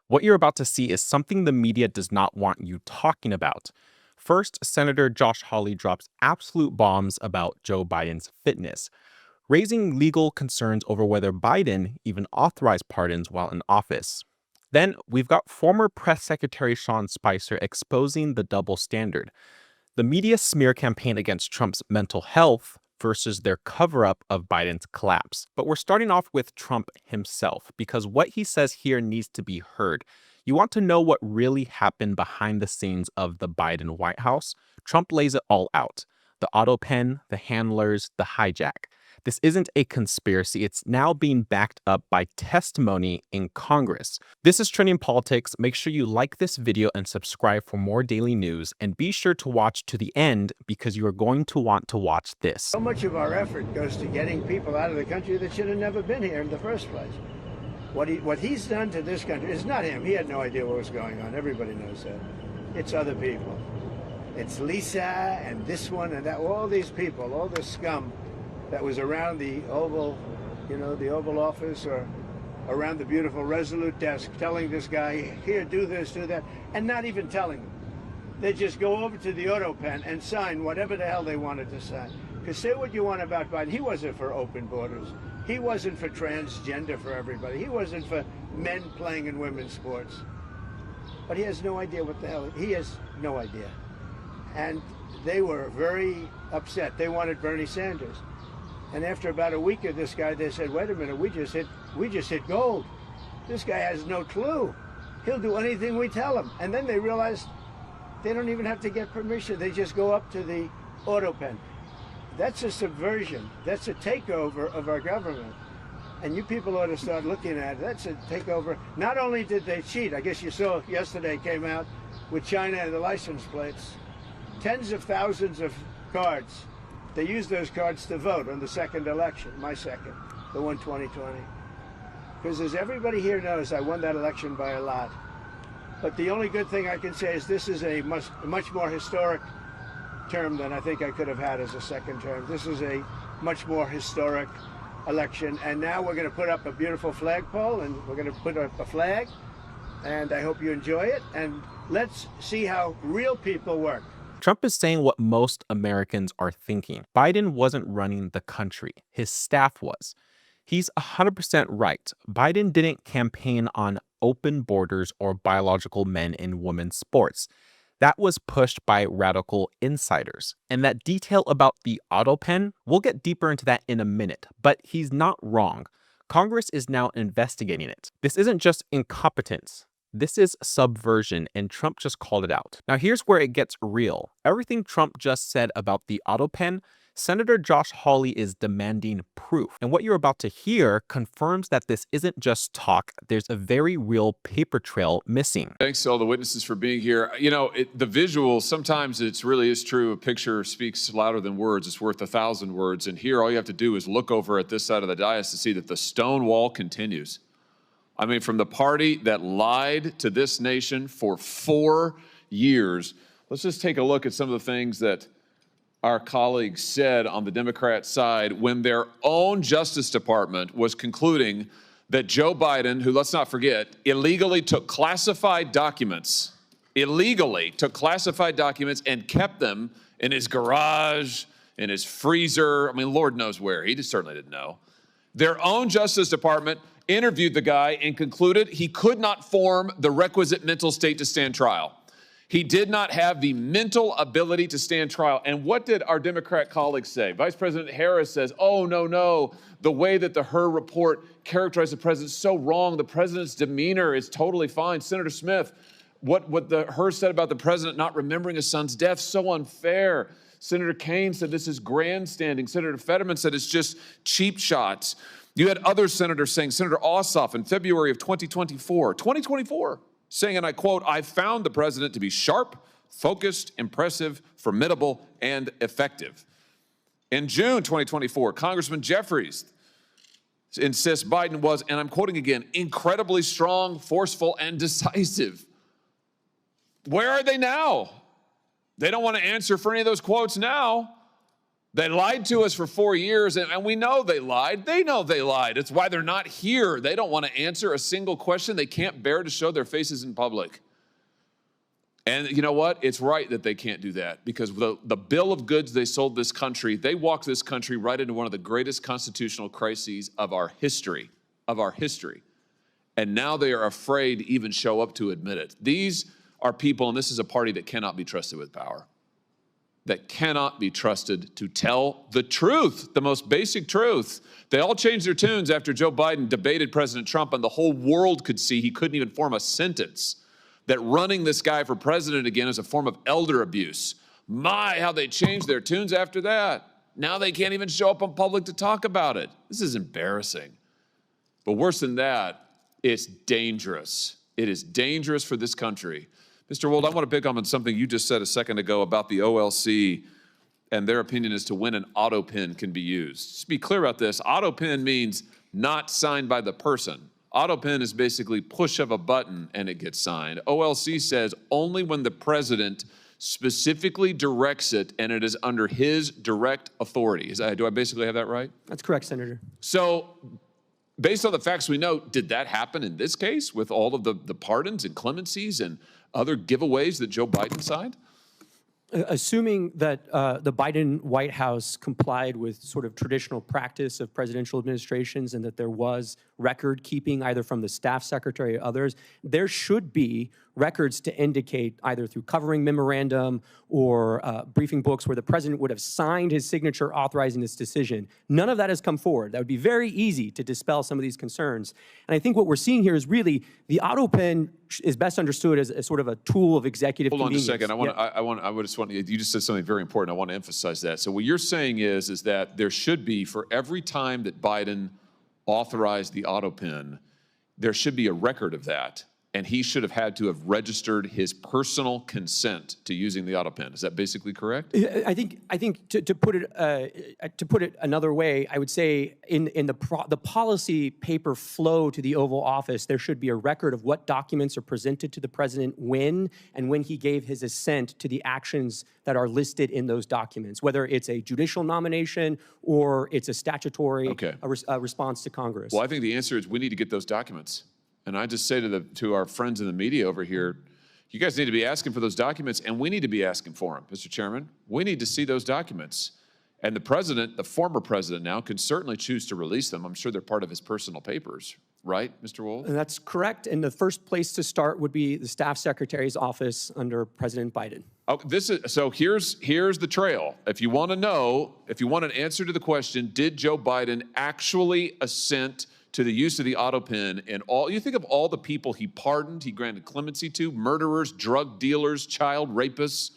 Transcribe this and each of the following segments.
What you're about to see is something the media does not want you talking about. First, Senator Josh Hawley drops absolute bombs about Joe Biden's fitness, raising legal concerns over whether Biden even authorized pardons while in office. Then we've got former Press Secretary Sean Spicer exposing the double standard, the media smear campaign against Trump's mental health versus their cover up of Biden's collapse. But we're starting off with Trump himself because what he says here needs to be heard. You want to know what really happened behind the scenes of the Biden White House? Trump lays it all out: the autopen, the handlers, the hijack. This isn't a conspiracy. It's now being backed up by testimony in Congress. This is Trending Politics. Make sure you like this video and subscribe for more daily news. And be sure to watch to the end because you are going to want to watch this. So much of our effort goes to getting people out of the country that should have never been here in the first place. What he's done to this country is not him. He had no idea what was going on. Everybody knows that. It's other people. It's Lisa and this one and that. All these people, all this scum that was around the Oval, the Oval Office, or around the beautiful Resolute desk, telling this guy, here, do this, do that, and not even telling him. They just go over to the autopen and sign whatever the hell they wanted to sign. Because say what you want about Biden, he wasn't for open borders. He wasn't for transgender for everybody. He wasn't for men playing in women's sports. But he has no idea what the hell, he has no idea. And they were very upset. They wanted Bernie Sanders. And after about a week of this guy, they said, wait a minute, we just hit gold. This guy has no clue. He'll do anything we tell him. And then they realized they don't even have to get permission. They just go up to the autopen. That's a subversion. That's a takeover of our government. And you people ought to start looking at it. That's a takeover. Not only did they cheat, I guess you saw yesterday came out with China and the license plates, tens of thousands of cards. They used those cards to vote on the second election, my second, the one 2020. Because as everybody here knows, I won that election by a lot. But the only good thing I can say is this is a much more historic term than I think I could have had as a second term. This is a much more historic election. And now we're going to put up a beautiful flagpole, and we're going to put up a flag. And I hope you enjoy it. And let's see how real people work. Trump is saying what most Americans are thinking. Biden wasn't running the country. His staff was. He's 100% right. Biden didn't campaign on open borders or biological men in women's sports. That was pushed by radical insiders. And that detail about the autopen, we'll get deeper into that in a minute, but he's not wrong. Congress is now investigating it. This isn't just incompetence. This is subversion, and Trump just called it out. Now, here's where it gets real. Everything Trump just said about the autopen, Senator Josh Hawley is demanding proof. And what you're about to hear confirms that this isn't just talk. There's a very real paper trail missing. Thanks to all the witnesses for being here. You know, the visual, sometimes it really is true. A picture speaks louder than words. It's worth 1,000 words. And here, all you have to do is look over at this side of the dais to see that the stone wall continues. I mean, from the party that lied to this nation for 4 years, let's just take a look at some of the things that our colleagues said on the Democrat side when their own Justice Department was concluding that Joe Biden, who, let's not forget, illegally took classified documents and kept them in his garage, in his freezer. I mean, Lord knows where. He just certainly didn't know. Their own Justice Department interviewed the guy and concluded he could not form the requisite mental state to stand trial. He did not have the mental ability to stand trial. And what did our Democrat colleagues say? Vice President Harris says, oh, no, the way that the Hur report characterized the president is so wrong. The president's demeanor is totally fine. Senator Smith, what the Hur said about the president not remembering his son's death, so unfair. Senator Kaine said this is grandstanding. Senator Fetterman said it's just cheap shots. You had other senators saying, Senator Ossoff in February of 2024, saying, and I quote, I found the president to be sharp, focused, impressive, formidable, and effective. In June 2024, Congressman Jeffries insists Biden was, and I'm quoting again, incredibly strong, forceful, and decisive. Where are they now? They don't want to answer for any of those quotes now. They lied to us for 4 years, and we know they lied. They know they lied. It's why they're not here. They don't want to answer a single question. They can't bear to show their faces in public. And you know what? It's right that they can't do that, because the bill of goods they sold this country, they walked this country right into one of the greatest constitutional crises of our history, And now they are afraid to even show up to admit it. These are people, and this is a party that cannot be trusted with power, that cannot be trusted to tell the truth, the most basic truth. They all changed their tunes after Joe Biden debated President Trump, and the whole world could see he couldn't even form a sentence, that running this guy for president again is a form of elder abuse. My, how they changed their tunes after that. Now they can't even show up in public to talk about it. This is embarrassing. But worse than that, it's dangerous. It is dangerous for this country. Mr. Wold, I want to pick up on something you just said a second ago about the OLC and their opinion as to when an autopen can be used. Just be clear about this. Autopen means not signed by the person. Autopen is basically push of a button and it gets signed. OLC says only when the president specifically directs it and it is under his direct authority. Do I basically have that right? That's correct, Senator. So based on the facts we know, did that happen in this case with all of the pardons and clemencies and other giveaways that Joe Biden signed? Assuming that the Biden White House complied with sort of traditional practice of presidential administrations and that there was record keeping either from the staff secretary or others, there should be records to indicate either through covering memorandum or briefing books where the president would have signed his signature authorizing this decision. None of that has come forward. That would be very easy to dispel some of these concerns. And I think what we're seeing here is really the autopen is best understood as sort of a tool of executive convenience. Hold on just a second. You just said something very important. I want to emphasize that. So what you're saying is that there should be, for every time that Biden authorized the autopen, there should be a record of that. And he should have had to have registered his personal consent to using the autopen. Is that basically correct? I think to put it another way, I would say in the policy paper flow to the Oval Office, there should be a record of what documents are presented to the president when he gave his assent to the actions that are listed in those documents, whether it's a judicial nomination or it's a statutory response to Congress. Well, I think the answer is we need to get those documents. And I just say to our friends in the media over here, you guys need to be asking for those documents, and we need to be asking for them, Mr. Chairman. We need to see those documents. And the president, the former president now, could certainly choose to release them. I'm sure they're part of his personal papers, right, Mr. Wold? And that's correct. And the first place to start would be the staff secretary's office under President Biden. Oh, here's the trail. If you want to know, if you want an answer to the question, did Joe Biden actually assent to the use of the autopen and all? You think of all the people he pardoned, he granted clemency to, murderers, drug dealers, child rapists.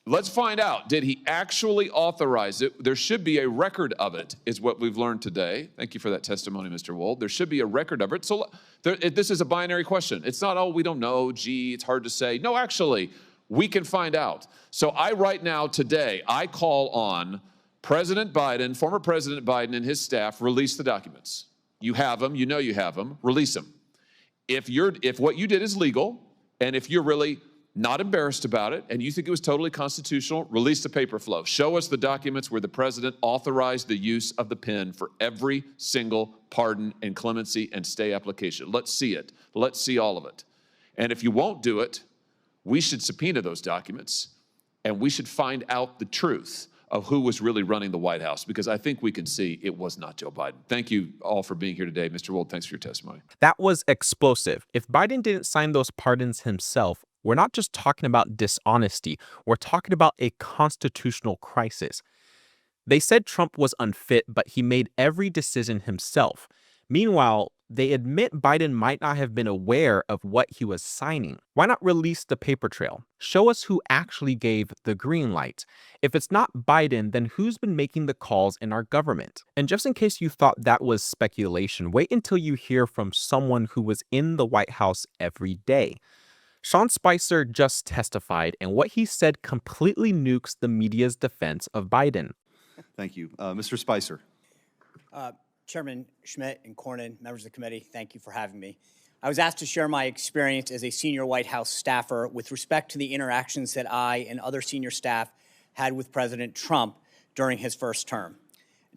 Let's find out, did he actually authorize it? There should be a record of it, is what we've learned today. Thank you for that testimony, Mr. Wold. There should be a record of it. So this is a binary question. It's not, oh, we don't know, gee, it's hard to say. No, actually, we can find out. So right now, today, I call on President Biden, former President Biden and his staff, release the documents. You have them, you know you have them, release them. If what you did is legal, and if you're really not embarrassed about it, and you think it was totally constitutional, release the paper flow. Show us the documents where the president authorized the use of the pen for every single pardon and clemency and stay application. Let's see it. Let's see all of it. And if you won't do it, we should subpoena those documents, and we should find out the truth of who was really running the White House, because I think we can see it was not Joe Biden. Thank you all for being here today. Mr. Wold, thanks for your testimony. That was explosive. If Biden didn't sign those pardons himself, we're not just talking about dishonesty. We're talking about a constitutional crisis. They said Trump was unfit, but he made every decision himself. Meanwhile, they admit Biden might not have been aware of what he was signing. Why not release the paper trail? Show us who actually gave the green light. If it's not Biden, then who's been making the calls in our government? And just in case you thought that was speculation, wait until you hear from someone who was in the White House every day. Sean Spicer just testified, and what he said completely nukes the media's defense of Biden. Thank you. Mr. Spicer. Chairman Schmidt and Cornyn, members of the committee, thank you for having me. I was asked to share my experience as a senior White House staffer with respect to the interactions that I and other senior staff had with President Trump during his first term.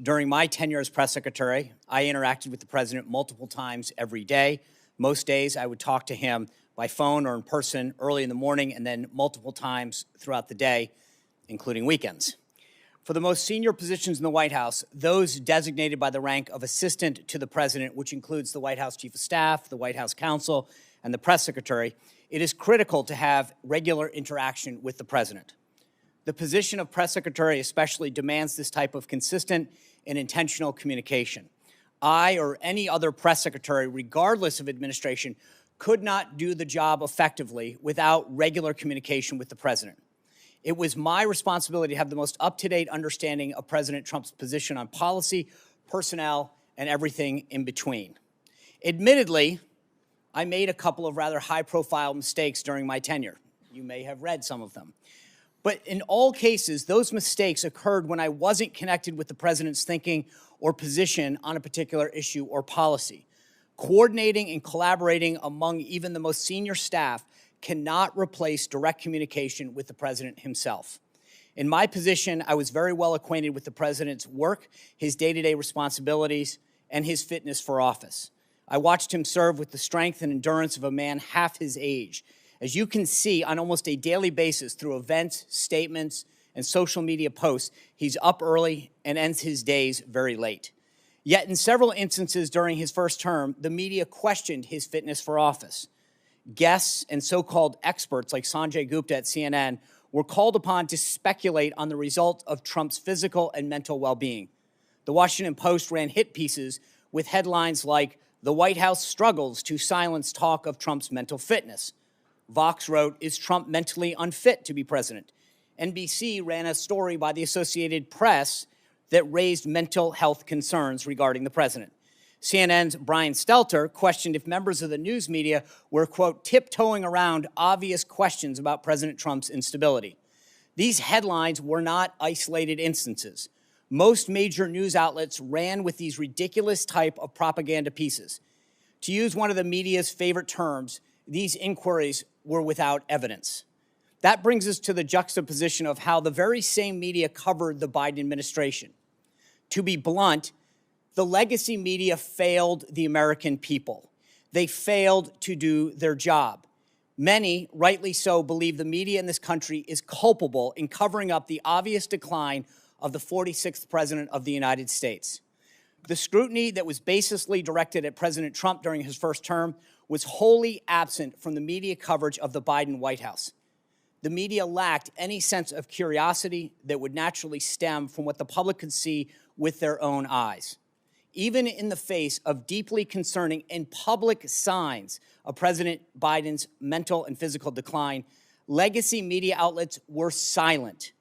During my tenure as press secretary, I interacted with the president multiple times every day. Most days I would talk to him by phone or in person early in the morning and then multiple times throughout the day, including weekends. For the most senior positions in the White House, those designated by the rank of assistant to the president, which includes the White House chief of staff, the White House counsel, and the press secretary, it is critical to have regular interaction with the president. The position of press secretary especially demands this type of consistent and intentional communication. I or any other press secretary, regardless of administration, could not do the job effectively without regular communication with the president. It was my responsibility to have the most up-to-date understanding of President Trump's position on policy, personnel, and everything in between. Admittedly, I made a couple of rather high-profile mistakes during my tenure. You may have read some of them. But in all cases, those mistakes occurred when I wasn't connected with the president's thinking or position on a particular issue or policy. Coordinating and collaborating among even the most senior staff cannot replace direct communication with the president himself. In my position, I was very well acquainted with the president's work, his day-to-day responsibilities, and his fitness for office. I watched him serve with the strength and endurance of a man half his age. As you can see on almost a daily basis through events, statements, and social media posts, he's up early and ends his days very late. Yet in several instances during his first term, the media questioned his fitness for office. Guests and so-called experts like Sanjay Gupta at CNN were called upon to speculate on the result of Trump's physical and mental well-being. The Washington Post ran hit pieces with headlines like, "The White House struggles to silence talk of Trump's mental fitness." Vox wrote, "Is Trump mentally unfit to be president?" NBC ran a story by the Associated Press that raised mental health concerns regarding the president. CNN's Brian Stelter questioned if members of the news media were, quote, tiptoeing around obvious questions about President Trump's instability. These headlines were not isolated instances. Most major news outlets ran with these ridiculous type of propaganda pieces. To use one of the media's favorite terms, these inquiries were without evidence. That brings us to the juxtaposition of how the very same media covered the Biden administration. To be blunt, the legacy media failed the American people. They failed to do their job. Many, rightly so, believe the media in this country is culpable in covering up the obvious decline of the 46th president of the United States. The scrutiny that was baselessly directed at President Trump during his first term was wholly absent from the media coverage of the Biden White House. The media lacked any sense of curiosity that would naturally stem from what the public could see with their own eyes. Even in the face of deeply concerning and public signs of President Biden's mental and physical decline, legacy media outlets were silent.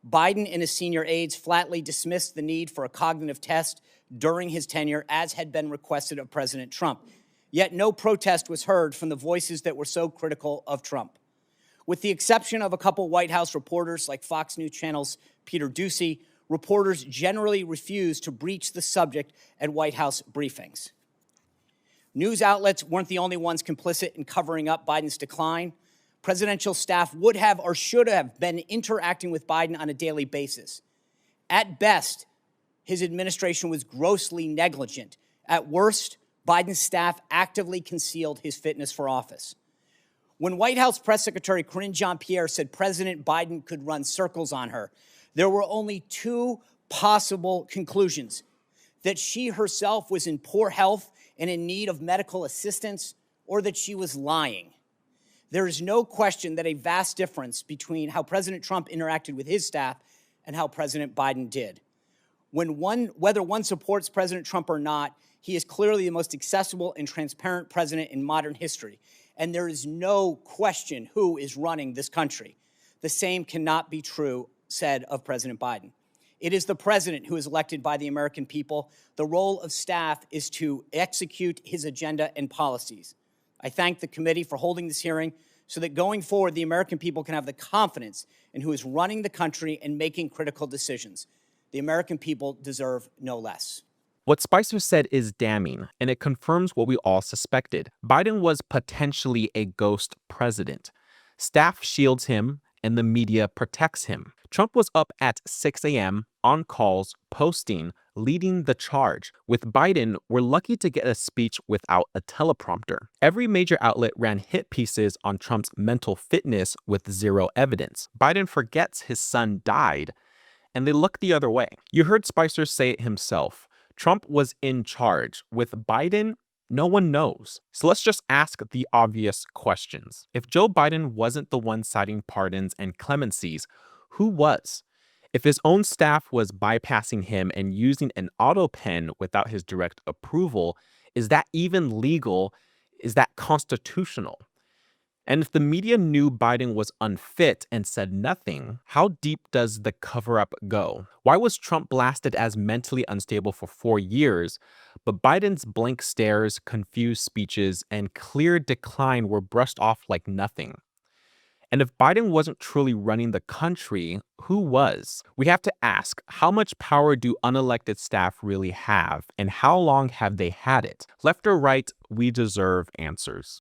Biden and his senior aides flatly dismissed the need for a cognitive test during his tenure, as had been requested of President Trump. Yet no protest was heard from the voices that were so critical of Trump. With the exception of a couple White House reporters like Fox News Channel's Peter Doocy, reporters generally refused to breach the subject at White House briefings. News outlets weren't the only ones complicit in covering up Biden's decline. Presidential staff would have or should have been interacting with Biden on a daily basis. At best, his administration was grossly negligent. At worst, Biden's staff actively concealed his fitness for office. When White House Press Secretary Karine Jean-Pierre said President Biden could run circles on her, there were only two possible conclusions: that she herself was in poor health and in need of medical assistance, or that she was lying. There is no question that a vast difference between how President Trump interacted with his staff and how President Biden did. Whether one supports President Trump or not, he is clearly the most accessible and transparent president in modern history, and there is no question who is running this country. The same cannot be said of President Biden. It is the president who is elected by the American people. The role of staff is to execute his agenda and policies. I thank the committee for holding this hearing so that going forward, the American people can have the confidence in who is running the country and making critical decisions. The American people deserve no less. What Spicer said is damning, and it confirms what we all suspected. Biden was potentially a ghost president. Staff shields him, and the media protects him. Trump was up at 6 a.m. on calls, posting, leading the charge. With Biden, we're lucky to get a speech without a teleprompter. Every major outlet ran hit pieces on Trump's mental fitness with zero evidence. Biden forgets his son died, and they look the other way. You heard Spicer say it himself. Trump was in charge. With Biden, no one knows. So let's just ask the obvious questions. If Joe Biden wasn't the one citing pardons and clemencies, who was? If his own staff was bypassing him and using an autopen without his direct approval, is that even legal? Is that constitutional? And if the media knew Biden was unfit and said nothing, how deep does the cover-up go? Why was Trump blasted as mentally unstable for 4 years, but Biden's blank stares, confused speeches, and clear decline were brushed off like nothing? And if Biden wasn't truly running the country, who was? We have to ask, how much power do unelected staff really have, and how long have they had it? Left or right, we deserve answers.